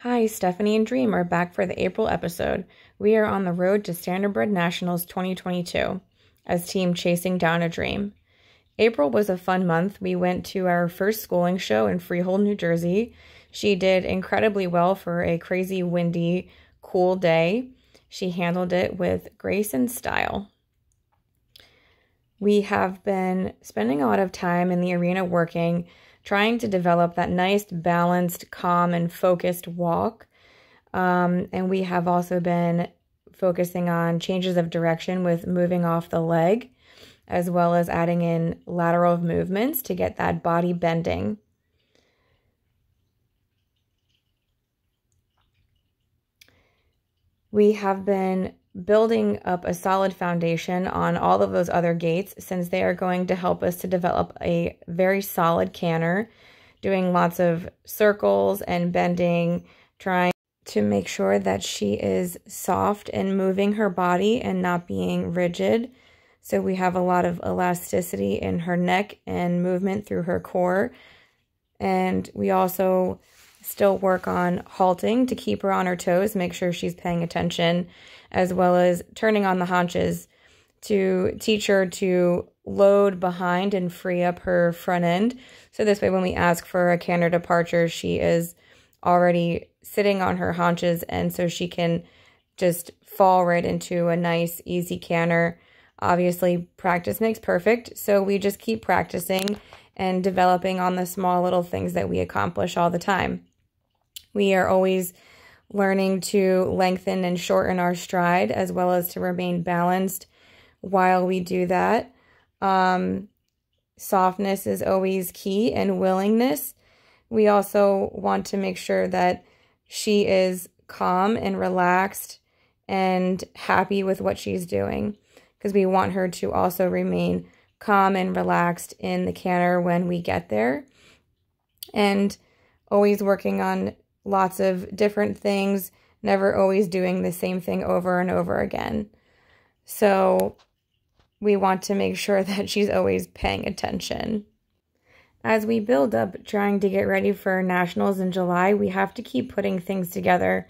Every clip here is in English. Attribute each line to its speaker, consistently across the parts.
Speaker 1: Hi, Stephanie and Dream are back for the April episode. We are on the road to Standardbred Nationals 2022 as Team Chasing Down a Dream. April was a fun month. We went to our first schooling show in Freehold, New Jersey. She did incredibly well for a crazy, windy, cool day. She handled it with grace and style. We have been spending a lot of time in the arena working, trying to develop that nice, balanced, calm, and focused walk. And we have also been focusing on changes of direction with moving off the leg, as well as adding in lateral movements to get that body bending. We have been building up a solid foundation on all of those other gaits since they are going to help us to develop a very solid canter, doing lots of circles and bending, trying to make sure that she is soft and moving her body and not being rigid. So we have a lot of elasticity in her neck and movement through her core. And we also still work on halting to keep her on her toes, make sure she's paying attention, as well as turning on the haunches to teach her to load behind and free up her front end. So this way, when we ask for a canter departure, she is already sitting on her haunches, and so she can just fall right into a nice, easy canter. Obviously, practice makes perfect, so we just keep practicing and developing on the small little things that we accomplish all the time. We are always learning to lengthen and shorten our stride, as well as to remain balanced while we do that. Softness is always key, and willingness. We also want to make sure that she is calm and relaxed and happy with what she's doing, because we want her to also remain calm and relaxed in the canter when we get there. And always working on lots of different things, never always doing the same thing over and over again. So we want to make sure that she's always paying attention. As we build up trying to get ready for nationals in July, we have to keep putting things together.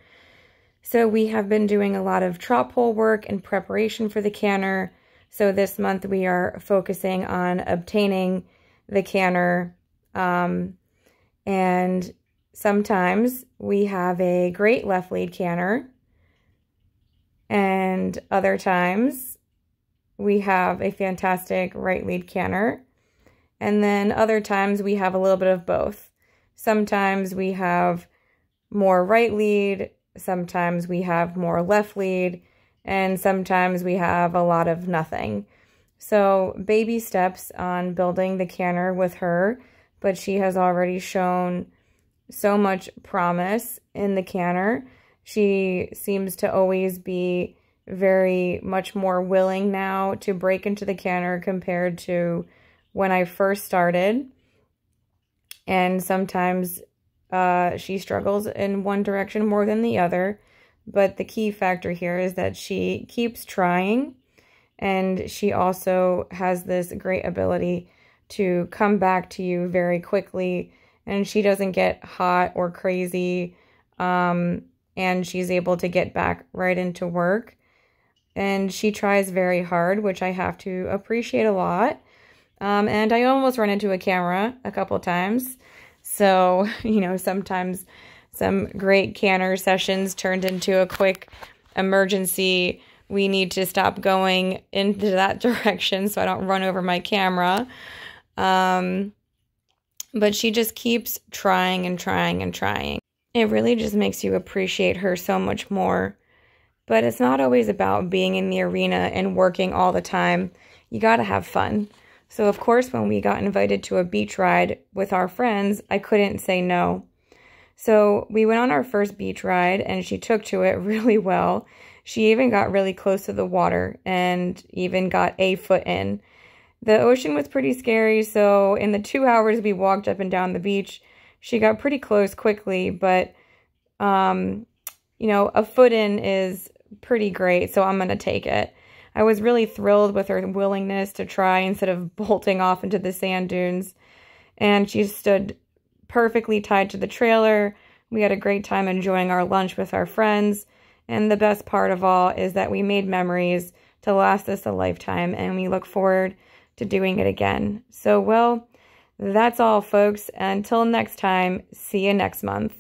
Speaker 1: So we have been doing a lot of trot pole work in preparation for the canter. So this month we are focusing on obtaining the canter, and sometimes we have a great left lead canter, and other times we have a fantastic right lead canter, and then other times we have a little bit of both. Sometimes we have more right lead, sometimes we have more left lead, and sometimes we have a lot of nothing. So baby steps on building the canter with her, but she has already shown so much promise in the canter. She seems to always be very much more willing now to break into the canter compared to when I first started. And sometimes she struggles in one direction more than the other. But the key factor here is that she keeps trying, and she also has this great ability to come back to you very quickly, and she doesn't get hot or crazy, and she's able to get back right into work. And she tries very hard, which I have to appreciate a lot. And I almost run into a camera a couple times. So, you know, sometimes some great canter sessions turned into a quick emergency. We need to stop going into that direction so I don't run over my camera. But she just keeps trying and trying and trying. It really just makes you appreciate her so much more. But it's not always about being in the arena and working all the time. You gotta have fun. So of course, when we got invited to a beach ride with our friends, I couldn't say no. So we went on our first beach ride, and she took to it really well. She even got really close to the water and even got a foot in. The ocean was pretty scary, so in the 2 hours we walked up and down the beach, she got pretty close quickly, but, you know, a foot in is pretty great, so I'm going to take it. I was really thrilled with her willingness to try instead of bolting off into the sand dunes, and she stood perfectly tied to the trailer, We had a great time enjoying our lunch with our friends. And the best part of all is that we made memories to last us a lifetime, and we look forward to doing it again. So, well, that's all, folks. Until next time, see you next month.